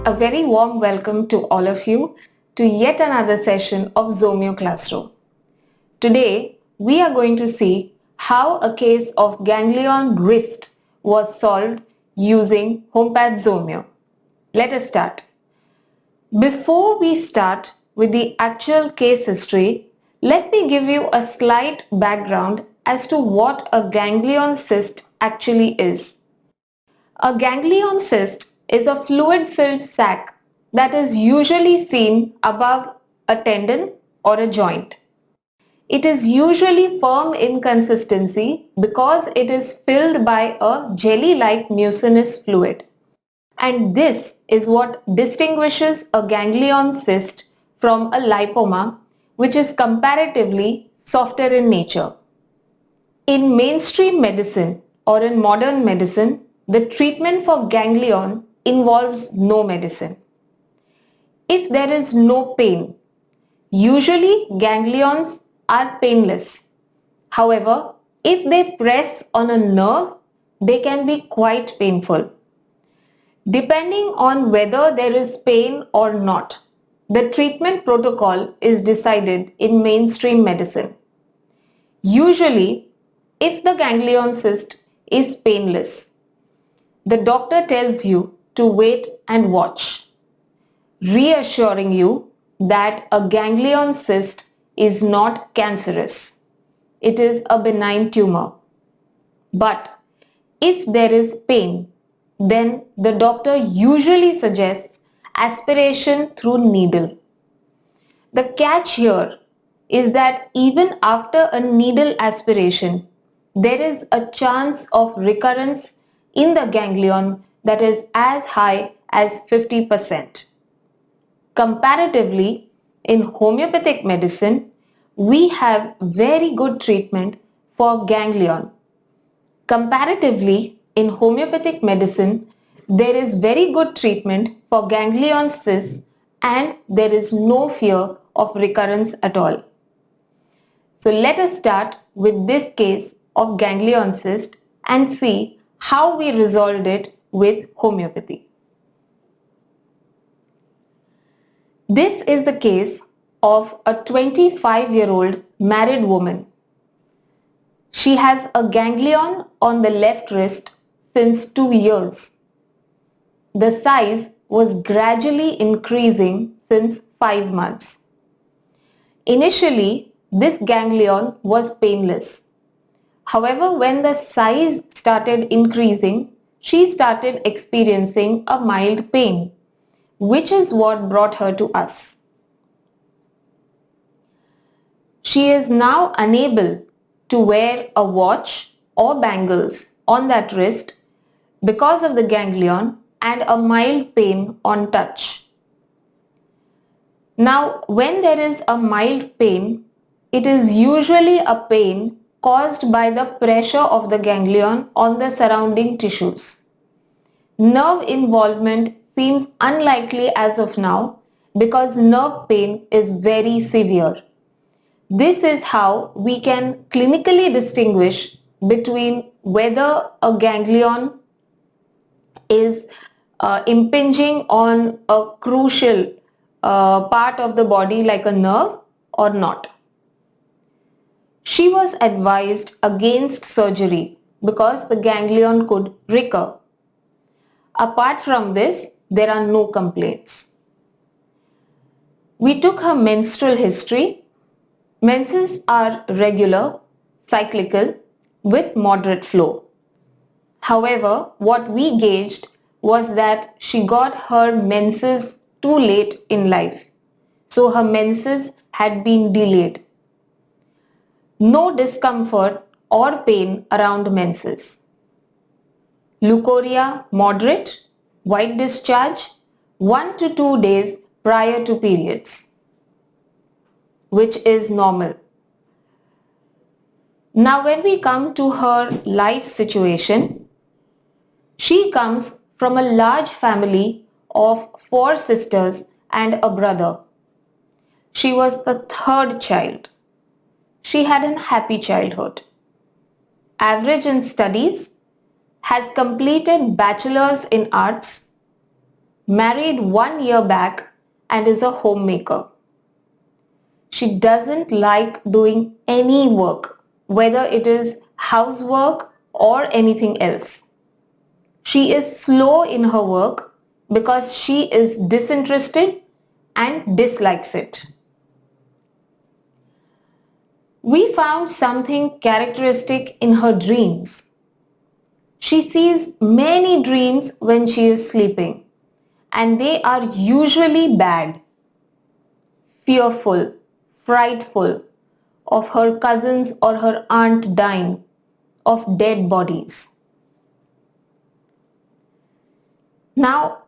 A very warm welcome to all of you to yet another session of Zomeo Classroom. Today, we are going to see how a case of ganglion wrist was solved using HomePad Zomeo. Let us start. Before we start with the actual case history, let me give you a slight background as to what a ganglion cyst actually is. A ganglion cyst is a fluid-filled sac that is usually seen above a tendon or a joint. It is usually firm in consistency because it is filled by a jelly-like mucinous fluid. And this is what distinguishes a ganglion cyst from a lipoma, which is comparatively softer in nature. In mainstream medicine or in modern medicine, the treatment for ganglion involves no medicine. If there is no pain, usually ganglions are painless. However, if they press on a nerve, they can be quite painful. Depending on whether there is pain or not, the treatment protocol is decided in mainstream medicine. Usually, if the ganglion cyst is painless, the doctor tells you to wait and watch, reassuring you that a ganglion cyst is not cancerous. It is a benign tumor. But if there is pain, then the doctor usually suggests aspiration through needle. The catch here is that even after a needle aspiration, there is a chance of recurrence in the ganglion that is as high as 50%. Comparatively, in homeopathic medicine, we have very good treatment for ganglion. Comparatively, in homeopathic medicine, there is very good treatment for ganglion cysts and there is no fear of recurrence at all. So let us start with this case of ganglion cyst and see how we resolved it with homeopathy. This is the case of a 25-year-old married woman. She has a ganglion on the left wrist since 2 years. The size was gradually increasing since 5 months. Initially, this ganglion was painless. However, when the size started increasing, she started experiencing a mild pain, which is what brought her to us. She is now unable to wear a watch or bangles on that wrist because of the ganglion and a mild pain on touch. Now, when there is a mild pain, it is usually a pain caused by the pressure of the ganglion on the surrounding tissues. Nerve involvement seems unlikely as of now because nerve pain is very severe. This is how we can clinically distinguish between whether a ganglion is impinging on a crucial part of the body like a nerve or not. She was advised against surgery because the ganglion could recur. Apart from this, there are no complaints. We took her menstrual history. Menses are regular, cyclical, with moderate flow. However, what we gauged was that she got her menses too late in life. So her menses had been delayed. No discomfort or pain around menses. Leukorrhea moderate, white discharge 1 to 2 days prior to periods, which is normal. Now when we come to her life situation, she comes from a large family of 4 sisters and a brother. She was the 3rd child. She had a happy childhood. Average in studies, has completed bachelor's in arts, married 1 year back and is a homemaker. She doesn't like doing any work, whether it is housework or anything else. She is slow in her work because she is disinterested and dislikes it. We found something characteristic in her dreams. She sees many dreams when she is sleeping, and they are usually bad, fearful, frightful, of her cousins or her aunt dying, of dead bodies. Now,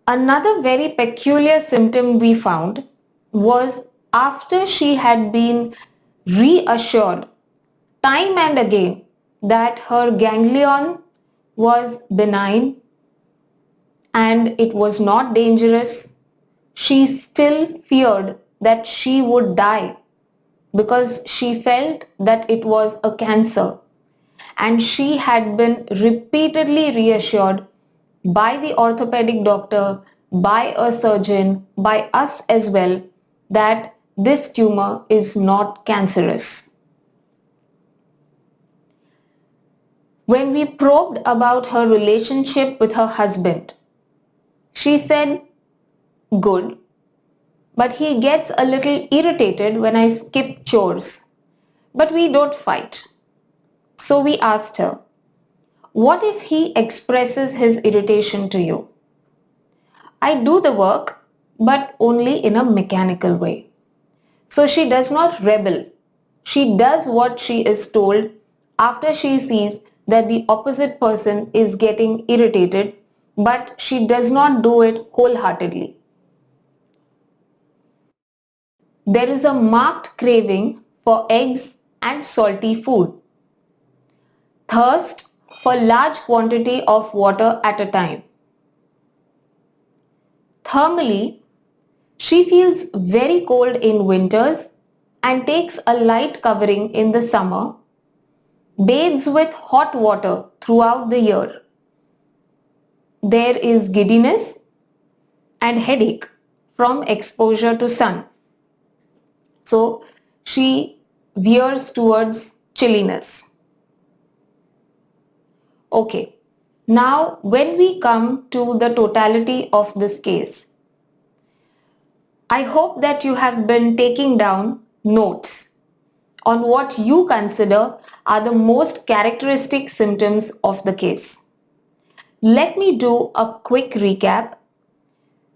another very peculiar symptom we found was after she had been reassured time and again that her ganglion was benign and it was not dangerous, she still feared that she would die because she felt that it was a cancer, and she had been repeatedly reassured by the orthopedic doctor, by a surgeon, by us as well, that this tumor is not cancerous. When we probed about her relationship with her husband, she said, good, but he gets a little irritated when I skip chores. But we don't fight. So we asked her, what if he expresses his irritation to you? I do the work, but only in a mechanical way. So she does not rebel. She does what she is told after she sees that the opposite person is getting irritated, but she does not do it wholeheartedly. There is a marked craving for eggs and salty food, thirst for large quantity of water at a time. Thermally, she feels very cold in winters and takes a light covering in the summer, bathes with hot water throughout the year. There is giddiness and headache from exposure to sun. So she veers towards chilliness. Okay, now when we come to the totality of this case, I hope that you have been taking down notes on what you consider are the most characteristic symptoms of the case. Let me do a quick recap.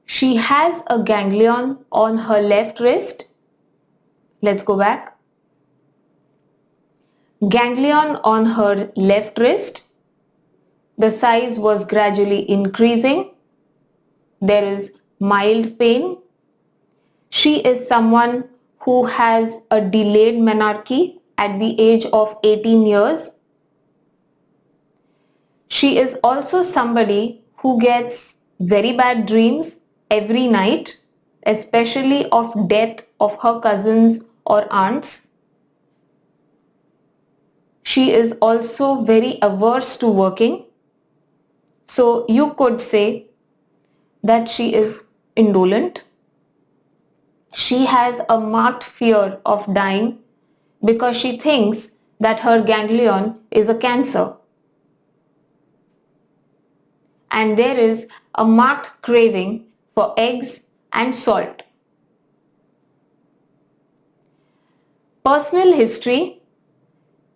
She has a ganglion on her left wrist. Let's go back. Ganglion on her left wrist. The size was gradually increasing. There is mild pain. She is someone who has a delayed menarche at the age of 18 years. She is also somebody who gets very bad dreams every night, especially of death of her cousins or aunts. She is also very averse to working. So you could say that she is indolent. She has a marked fear of dying because she thinks that her ganglion is a cancer. And there is a marked craving for eggs and salt. Personal history: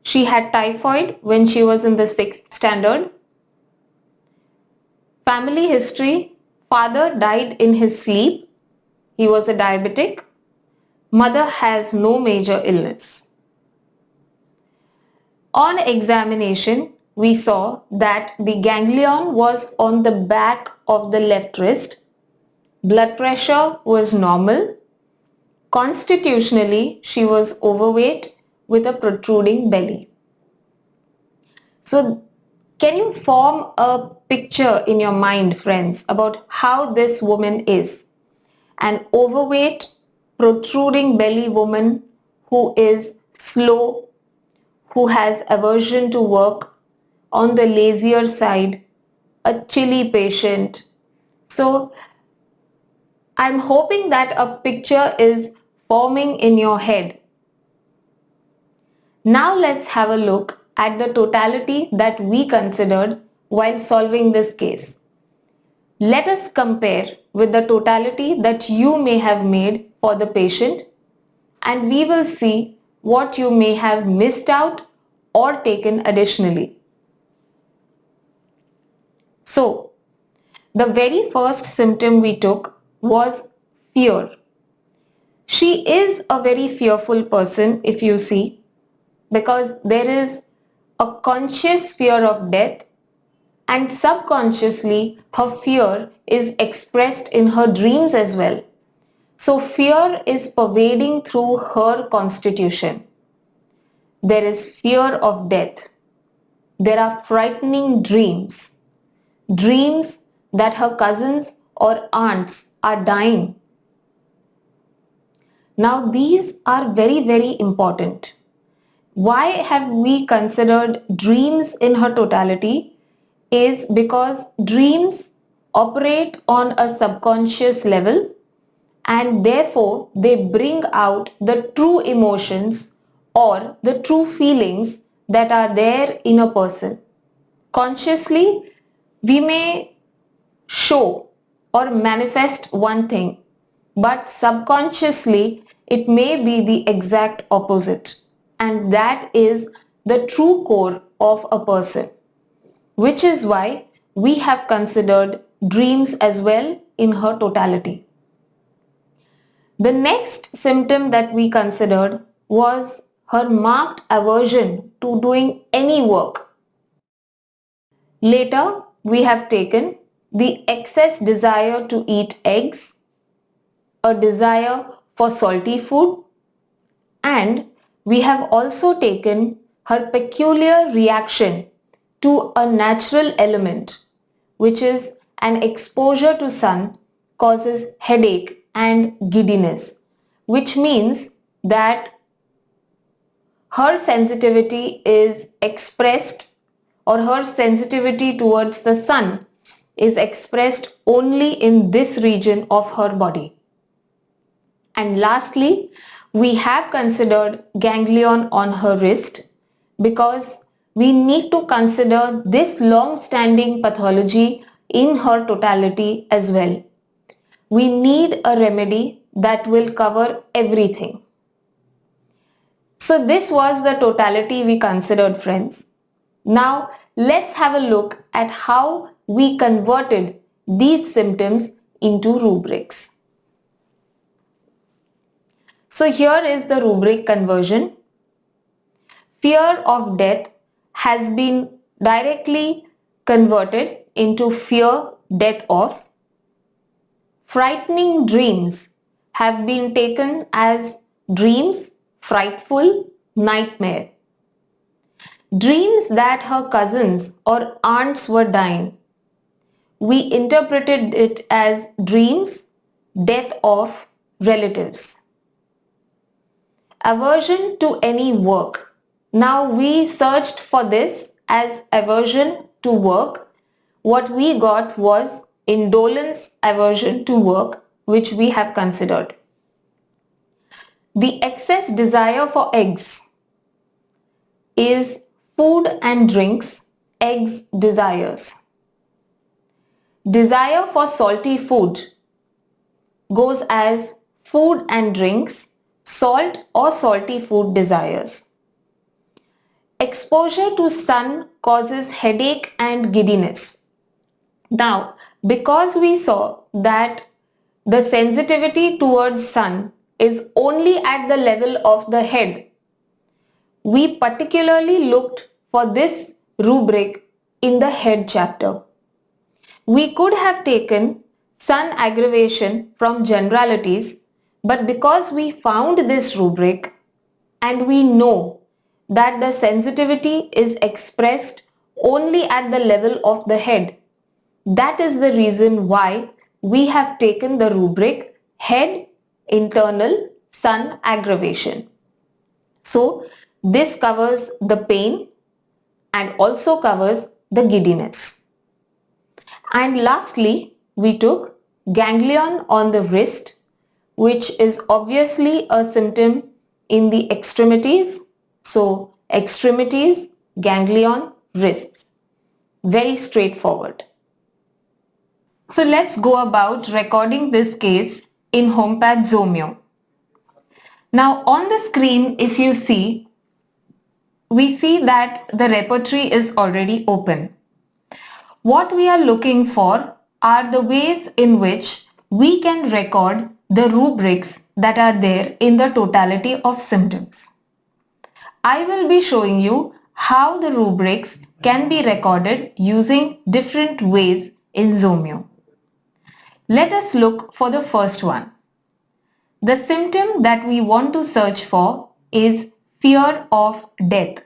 she had typhoid when she was in the 6th standard. Family history: father died in his sleep. He was a diabetic. Mother has no major illness. On examination, we saw that the ganglion was on the back of the left wrist. Blood pressure was normal. Constitutionally, she was overweight with a protruding belly. So, can you form a picture in your mind, friends, about how this woman is? An overweight, protruding belly woman who is slow, who has aversion to work, on the lazier side, a chilly patient, So I'm hoping that a picture is forming in your head. Now let's have a look at the totality that we considered while solving this case. Let us compare with the totality that you may have made for the patient, and we will see what you may have missed out or taken additionally. So, the very first symptom we took was fear. She is a very fearful person, if you see, because there is a conscious fear of death, and subconsciously her fear is expressed in her dreams as well. So fear is pervading through her constitution. There is fear of death. There are frightening dreams. Dreams that her cousins or aunts are dying. Now these are very, very important. Why have we considered dreams in her totality? Is because dreams operate on a subconscious level, and therefore they bring out the true emotions or the true feelings that are there in a person. Consciously, we may show or manifest one thing, but subconsciously it may be the exact opposite, and that is the true core of a person, which is why we have considered dreams as well in her totality. The next symptom that we considered was her marked aversion to doing any work. Later, we have taken the excess desire to eat eggs, a desire for salty food, and we have also taken her peculiar reaction to a natural element, which is an exposure to sun causes headache and giddiness, which means that her sensitivity is expressed, or her sensitivity towards the sun is expressed only in this region of her body. And lastly, we have considered ganglion on her wrist because we need to consider this long-standing pathology in her totality as well. We need a remedy that will cover everything. So this was the totality we considered, friends. Now let's have a look at how we converted these symptoms into rubrics. So here is the rubric conversion. Fear of death has been directly converted into fear death of. Frightening dreams have been taken as dreams, frightful, nightmare. Dreams that her cousins or aunts were dying. We interpreted it as dreams, death of relatives. Aversion to any work. Now we searched for this as aversion to work. What we got was indolence aversion to work, which we have considered. The excess desire for eggs is food and drinks, eggs desires. Desire for salty food goes as food and drinks, salt or salty food desires. Exposure to sun causes headache and giddiness. Now, because we saw that the sensitivity towards sun is only at the level of the head, we particularly looked for this rubric in the head chapter. We could have taken sun aggravation from generalities, but because we found this rubric and we know that the sensitivity is expressed only at the level of the head, that is the reason why we have taken the rubric head internal sun aggravation. So this covers the pain and also covers the giddiness. And lastly, we took ganglion on the wrist, which is obviously a symptom in the extremities. So extremities, ganglion, wrists. Very straightforward. So let's go about recording this case in Homeopathy Zomeo. Now on the screen, if you see, we see that the repertory is already open. What we are looking for are the ways in which we can record the rubrics that are there in the totality of symptoms. I will be showing you how the rubrics can be recorded using different ways in Zomeo. Let us look for the first one. The symptom that we want to search for is fear of death.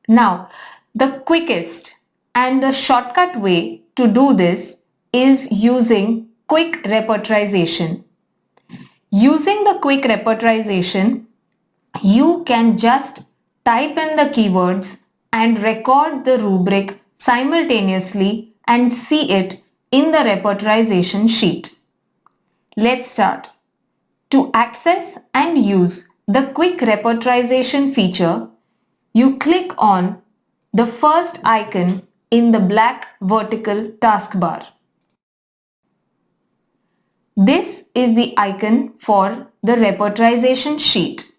Now, the quickest and the shortcut way to do this is using quick repertorization. Using the quick repertorization, you can just type in the keywords and record the rubric simultaneously and see it in the repertorization sheet. Let's start. To access and use the quick repertorization feature, you click on the first icon in the black vertical taskbar. This is the icon for the repertorization sheet.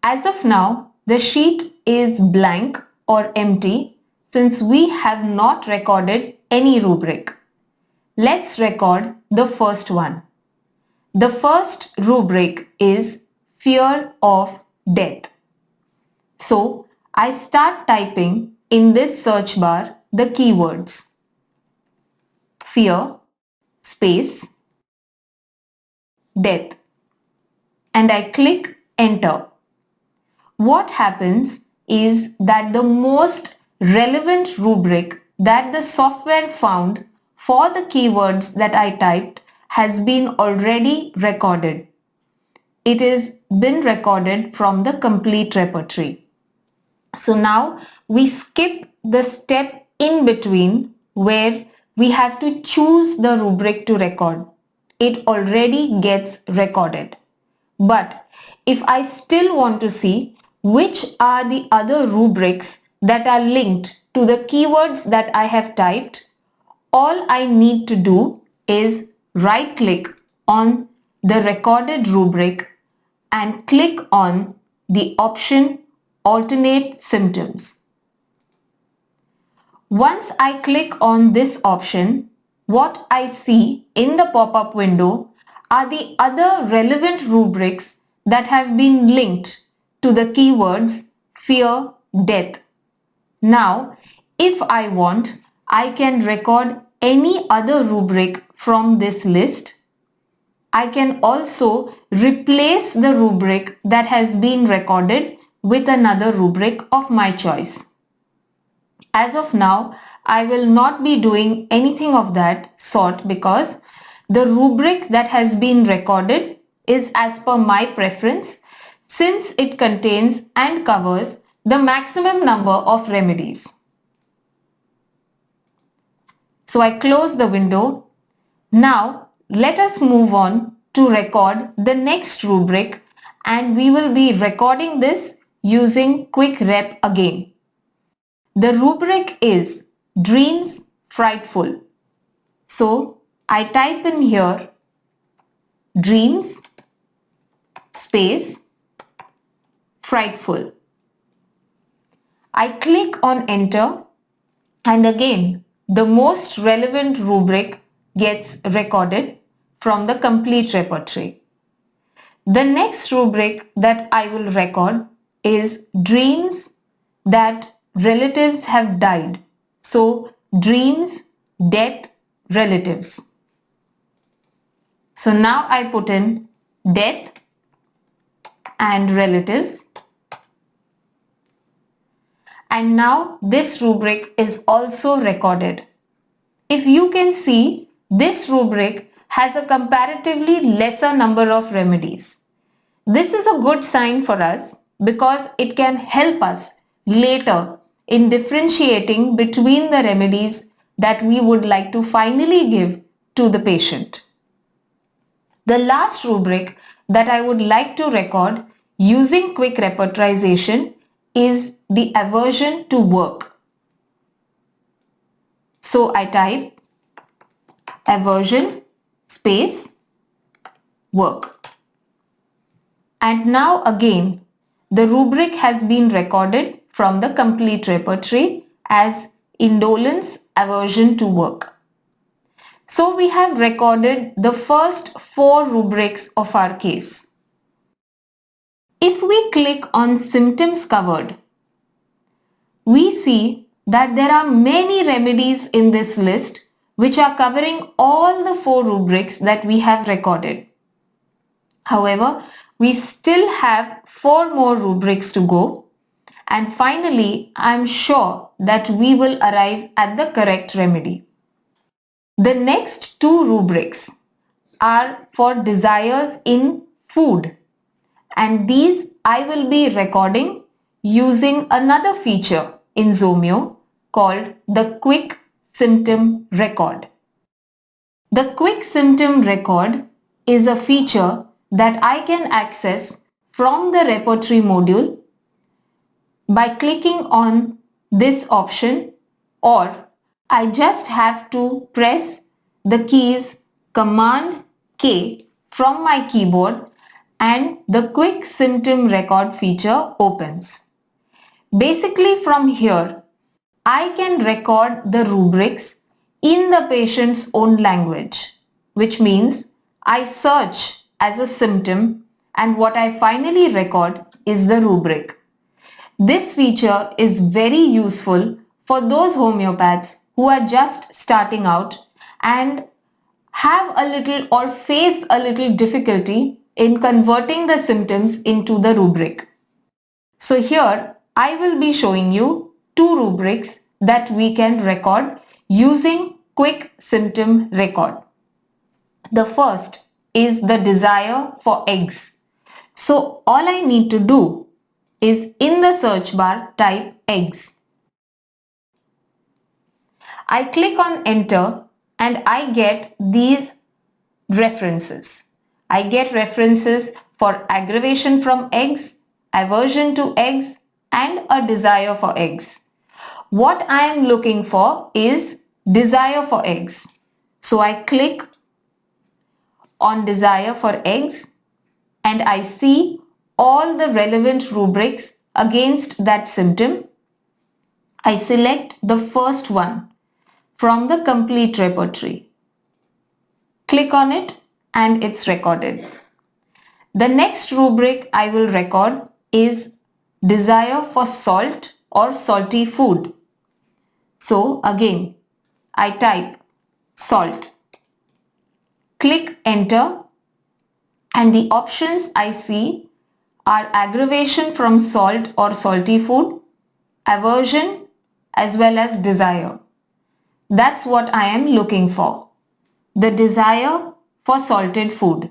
As of now, the sheet is blank or empty since we have not recorded any rubric. Let's record the first one. The first rubric is fear of death. So I start typing in this search bar the keywords fear space death and I click enter. What happens is that the most relevant rubric that the software found for the keywords that I typed has been already recorded. It has been recorded from the complete repertory. So now we skip the step in between where we have to choose the rubric to record. It already gets recorded. But if I still want to see which are the other rubrics that are linked to the keywords that I have typed, all I need to do is right click on the recorded rubric and click on the option alternate symptoms. Once I click on this option, what I see in the pop-up window are the other relevant rubrics that have been linked to the keywords fear, death. Now, if I want, I can record any other rubric from this list. I can also replace the rubric that has been recorded with another rubric of my choice. As of now, I will not be doing anything of that sort because the rubric that has been recorded is as per my preference since it contains and covers the maximum number of remedies. So I close the window. Now let us move on to record the next rubric and we will be recording this using quick rep again. The rubric is dreams frightful. So I type in here dreams space frightful. I click on enter and again the most relevant rubric gets recorded from the complete repertory. The next rubric that I will record is dreams that relatives have died. So dreams, death, relatives. So now I put in death and relatives. And now this rubric is also recorded. If you can see, this rubric has a comparatively lesser number of remedies. This is a good sign for us because it can help us later in differentiating between the remedies that we would like to finally give to the patient. The last rubric that I would like to record using quick repertorization is the aversion to work. So I type aversion space work. And now again, the rubric has been recorded from the complete repertory as indolence aversion to work. So we have recorded the first 4 rubrics of our case. If we click on symptoms covered, we see that there are many remedies in this list which are covering all the 4 rubrics that we have recorded. However, we still have 4 more rubrics to go, and finally I am sure that we will arrive at the correct remedy. The next 2 rubrics are for desires in food, and these I will be recording using another feature in Zomeo called the Quick Symptom Record. The Quick Symptom Record is a feature that I can access from the repertory module by clicking on this option, or I just have to press the keys Command K from my keyboard and the Quick Symptom Record feature opens. Basically from here, I can record the rubrics in the patient's own language, which means I search as a symptom and what I finally record is the rubric. This feature is very useful for those homeopaths who are just starting out and have a little or face a little difficulty in converting the symptoms into the rubric. So here I will be showing you 2 rubrics that we can record using Quick Symptom Record. The first is the desire for eggs. So all I need to do is in the search bar type eggs. I click on enter and I get these references. I get references for aggravation from eggs, aversion to eggs, and a desire for eggs. What I am looking for is desire for eggs. So I click on desire for eggs and I see all the relevant rubrics against that symptom. I select the first one from the complete repertory. Click on it and it's recorded. The next rubric I will record is desire for salt or salty food. So again, I type salt. Click enter and the options I see are aggravation from salt or salty food, aversion as well as desire. That's what I am looking for. The desire for salted food.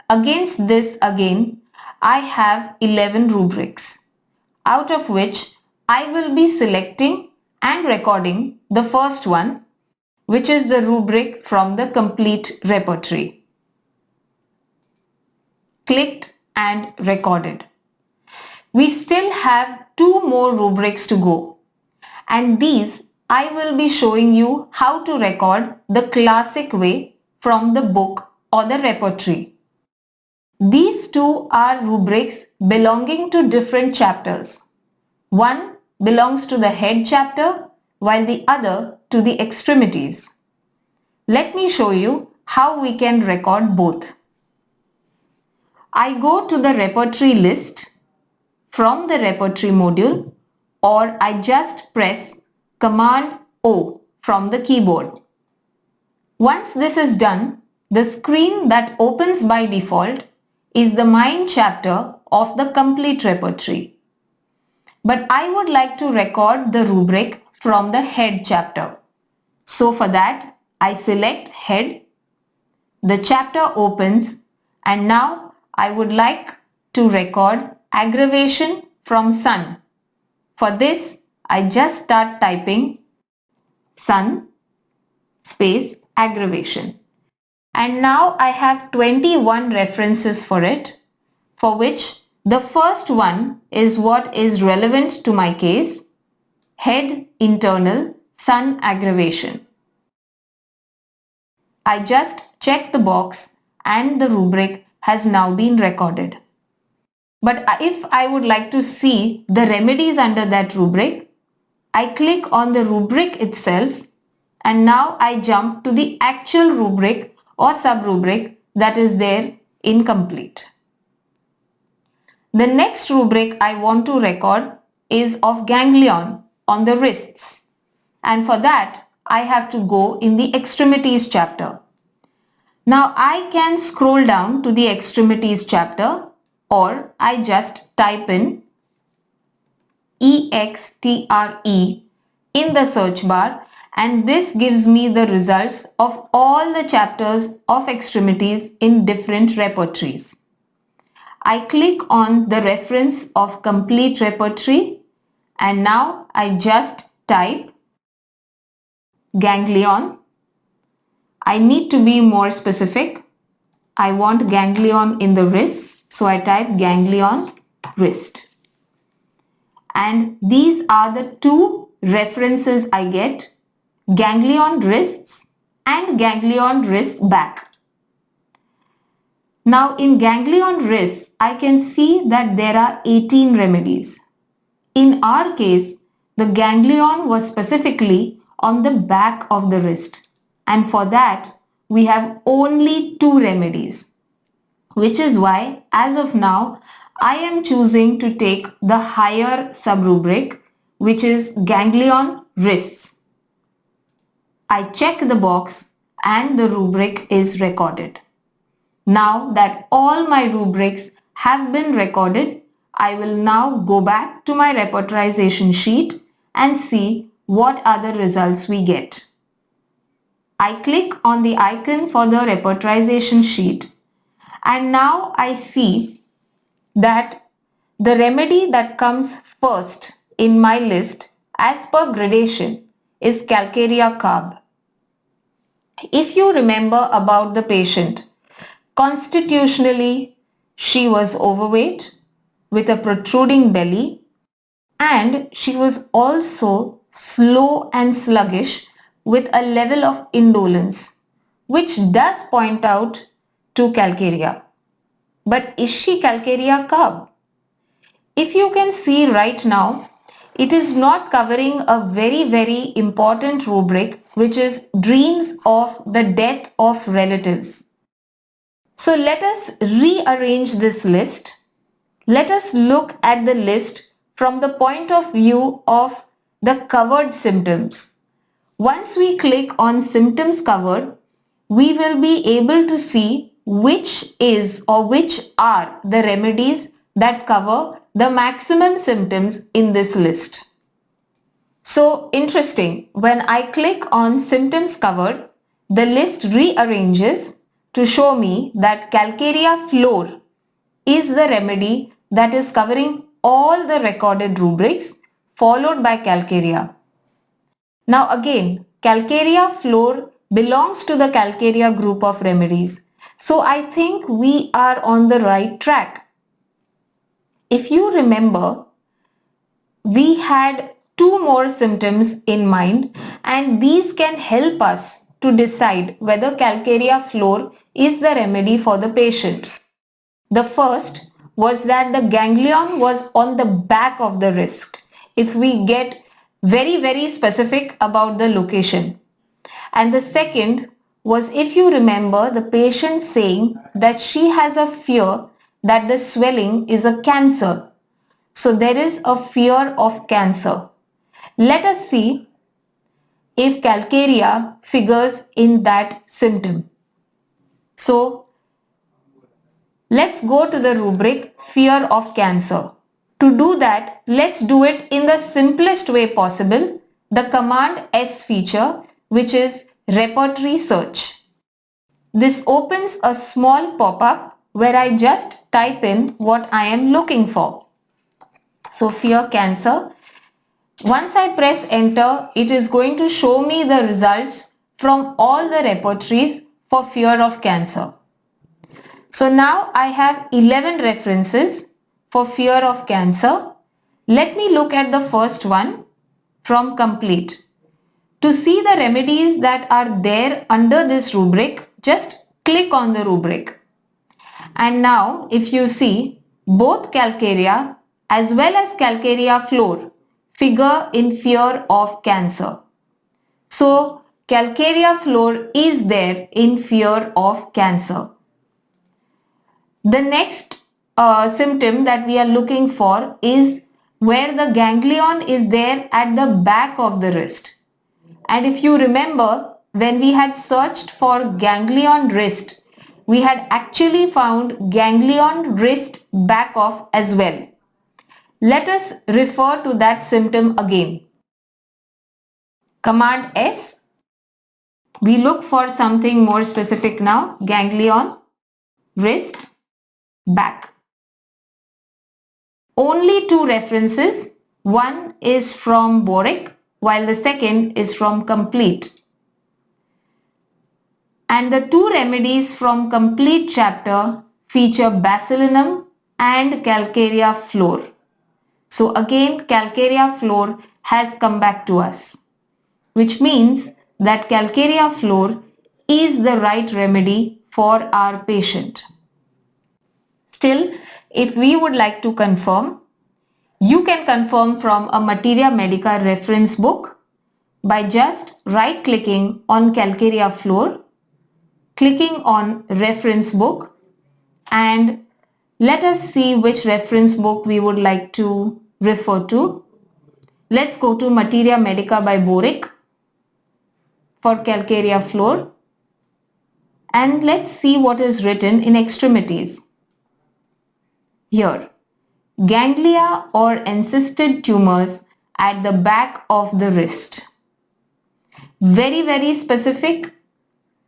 Against this again, I have 11 rubrics, out of which I will be selecting and recording the first one, which is the rubric from the complete repertory. Clicked and recorded. We still have 2 more rubrics to go, and these I will be showing you how to record the classic way from the book or the repertory. These 2 are rubrics belonging to different chapters. One belongs to the head chapter while the other to the extremities. Let me show you how we can record both. I go to the repertory list from the repertory module, or I just press Command O from the keyboard. Once this is done, the screen that opens by default is the mind chapter of the complete repertory. But I would like to record the rubric from the head chapter. So for that, I select head, the chapter opens, and now I would like to record aggravation from sun. For this, I just start typing sun space aggravation. And now I have 21 references for it, for which the first one is what is relevant to my case, head internal sun aggravation. I just check the box and the rubric has now been recorded. But if I would like to see the remedies under that rubric, I click on the rubric itself and now I jump to the actual rubric or sub-rubric that is there incomplete. The next rubric I want to record is of ganglion on the wrists, and for that I have to go in the extremities chapter. Now I can scroll down to the extremities chapter, or I just type in EXTRE in the search bar, and this gives me the results of all the chapters of extremities in different repertories. I click on the reference of complete repertory and now I just type ganglion. I need to be more specific. I want ganglion in the wrist, so I type ganglion wrist. And these are the two references I get, ganglion wrists and ganglion wrists back. Now in ganglion wrists, I can see that there are 18 remedies. In our case, the ganglion was specifically on the back of the wrist, and for that we have only 2 remedies, which is why as of now I am choosing to take the higher sub-rubric, which is ganglion wrists. I check the box and the rubric is recorded. Now that all my rubrics have been recorded, I will now go back to my repertorization sheet and see what other results we get. I click on the icon for the repertorization sheet and now I see that the remedy that comes first in my list as per gradation is calcarea carb. If you remember about the patient, constitutionally she was overweight with a protruding belly, and she was also slow and sluggish with a level of indolence, which does point out to calcarea. But is she calcarea carb? If you can see right now, it is not covering a very important rubric, which is dreams of the death of relatives. So let us rearrange this list. Let us look at the list from the point of view of the covered symptoms. Once we click on symptoms covered, we will be able to see which is or which are the remedies that cover the maximum symptoms in this list. So interesting, when I click on symptoms covered, the list rearranges to show me that calcarea floor is the remedy that is covering all the recorded rubrics, followed by calcarea. Now again, calcarea floor belongs to the calcarea group of remedies. So I think we are on the right track. If you remember, we had 2 more symptoms in mind, and these can help us to decide whether calcarea floor is the remedy for the patient. The first was that the ganglion was on the back of the wrist, if we get very specific about the location. And the second was, if you remember, the patient saying that she has a fear that the swelling is a cancer. So there is a fear of cancer. Let us see if calcarea figures in that symptom. So let's go to the rubric fear of cancer. To do that, let's do it in the simplest way possible, the command S feature, which is repertory search. This opens a small pop-up where I just type in what I am looking for. So fear cancer. Once I press enter, it is going to show me the results from all the repertories for fear of cancer. So now I have 11 references for fear of cancer. Let me look at the first one from complete. To see the remedies that are there under this rubric, just click on the rubric. And now if you see, both calcarea as well as calcarea floor figure in fear of cancer. So calcarea floor is there in fear of cancer. The next symptom that we are looking for is where the ganglion is there at the back of the wrist. And if you remember, when we had searched for ganglion wrist, we had actually found ganglion wrist back off as well. Let us refer to that symptom again. Command S. We look for something more specific now. Ganglion, wrist, back. Only two references. One is from Boric while the second is from complete. And the two remedies from complete chapter feature basilinum and calcarea floor. So again calcarea floor has come back to us, which means that calcarea floor is the right remedy for our patient. Still, if we would like to confirm, you can confirm from a Materia Medica reference book by just right clicking on calcarea floor, clicking on reference book, and let us see which reference book we would like to refer to. Let's go to Materia Medica by Boric for calcarea floor, and let's see what is written in extremities. Here, ganglia or encysted tumors at the back of the wrist. Very specific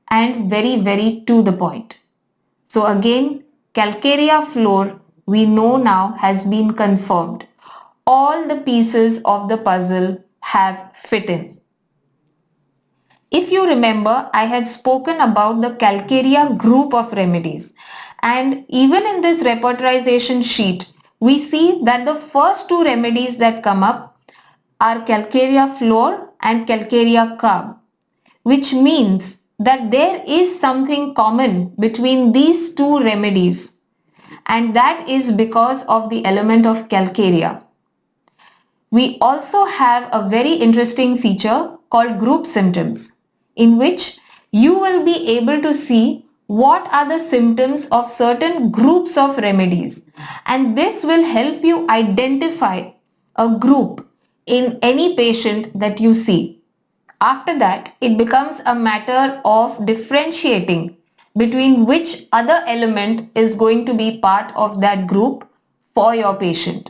and very to the point. So again, calcarea floor we know now has been confirmed. All the pieces of the puzzle have fit in. If you remember, I had spoken about the calcarea group of remedies, and even in this repertorization sheet, we see that the first two remedies that come up are calcarea floor and calcarea carb, which means that there is something common between these two remedies, and that is because of the element of calcarea. We also have a very interesting feature called group symptoms, in which you will be able to see what are the symptoms of certain groups of remedies, and this will help you identify a group in any patient that you see. After that, it becomes a matter of differentiating between which other element is going to be part of that group for your patient.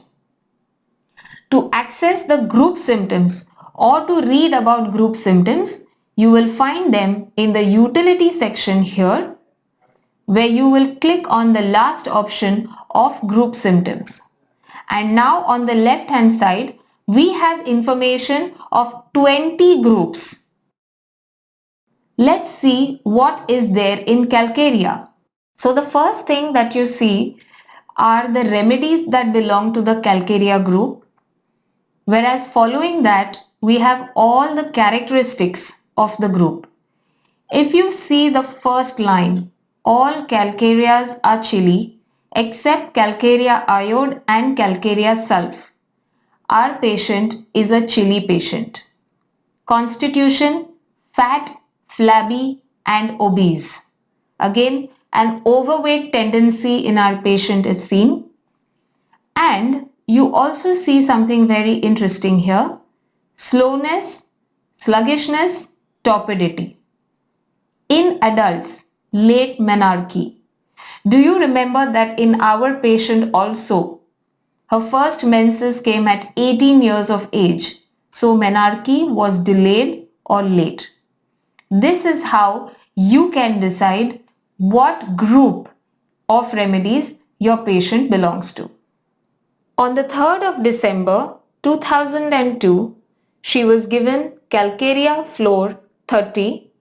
To access the group symptoms or to read about group symptoms, you will find them in the utility section here, where you will click on the last option of group symptoms. And now on the left hand side, we have information of 20 groups. Let's see what is there in calcarea. So the first thing that you see are the remedies that belong to the calcarea group, whereas following that we have all the characteristics of the group. If you see the first line, all calcareas are chili except calcarea iode and calcarea sulf. Our patient is a chili patient. Constitution, fat, flabby and obese. Again, an overweight tendency in our patient is seen. And you also see something very interesting here. Slowness, sluggishness, torpidity. In adults, late menarche. Do you remember that in our patient also, her first menses came at 18 years of age, so menarche was delayed or late. This is how you can decide what group of remedies your patient belongs to. On the 3rd of December, 2002, she was given Calcarea Fluor 30,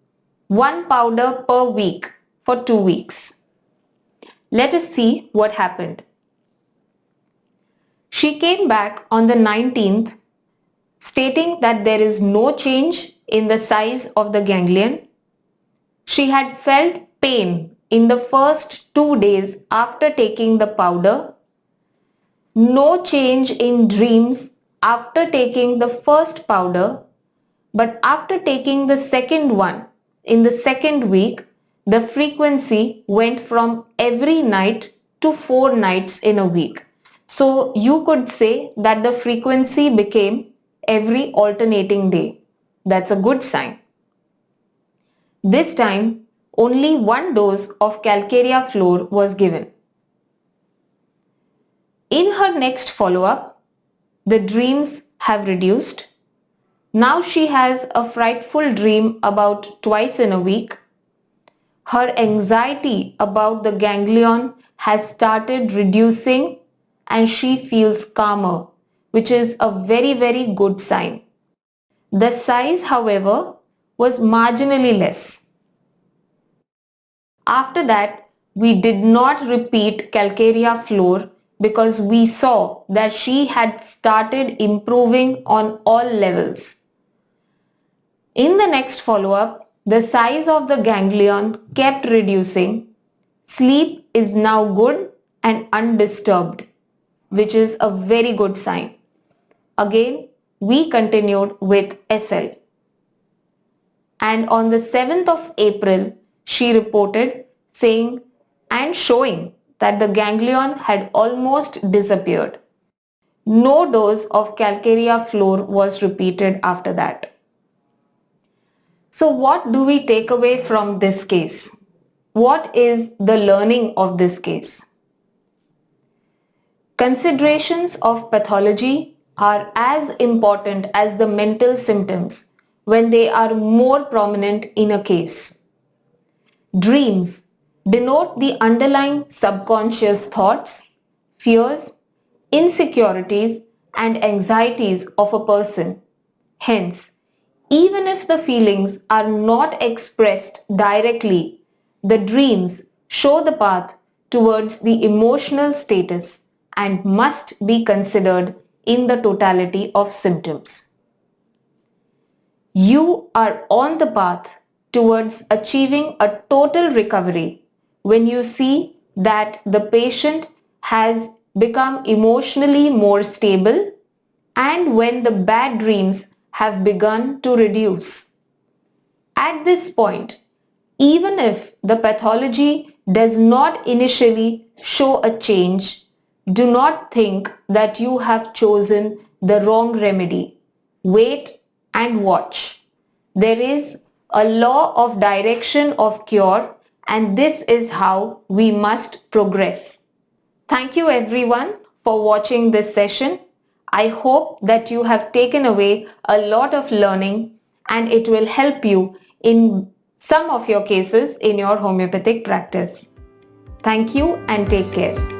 one powder per week for 2 weeks. Let us see what happened. She came back on the 19th stating that there is no change in the size of the ganglion. She had felt pain in the first 2 days after taking the powder. No change in dreams after taking the first powder, but after taking the second one in the second week, the frequency went from every night to 4 nights in a week. So you could say that the frequency became every alternating day. That's a good sign. This time, only 1 dose of Calcarea Fluor was given. In her next follow-up, the dreams have reduced. Now she has a frightful dream about twice in a week. Her anxiety about the ganglion has started reducing and she feels calmer, which is a very, very good sign. The size, however, was marginally less. After that, we did not repeat Calcarea Fluor because we saw that she had started improving on all levels. In the next follow-up, the size of the ganglion kept reducing. Sleep is now good and undisturbed, which is a very good sign. Again, we continued with SL. And on the 7th of April, she reported saying and showing that the ganglion had almost disappeared. No dose of Calcarea Fluor was repeated after that. So what do we take away from this case? What is the learning of this case? Considerations of pathology are as important as the mental symptoms when they are more prominent in a case. Dreams denote the underlying subconscious thoughts, fears, insecurities, and anxieties of a person. Hence, even if the feelings are not expressed directly, the dreams show the path towards the emotional status and must be considered in the totality of symptoms. You are on the path towards achieving a total recovery when you see that the patient has become emotionally more stable and when the bad dreams have begun to reduce. At this point, even if the pathology does not initially show a change, do not think that you have chosen the wrong remedy. Wait and watch. There is a law of direction of cure, and this is how we must progress. Thank you everyone for watching this session. I hope that you have taken away a lot of learning and it will help you in some of your cases in your homeopathic practice. Thank you and take care.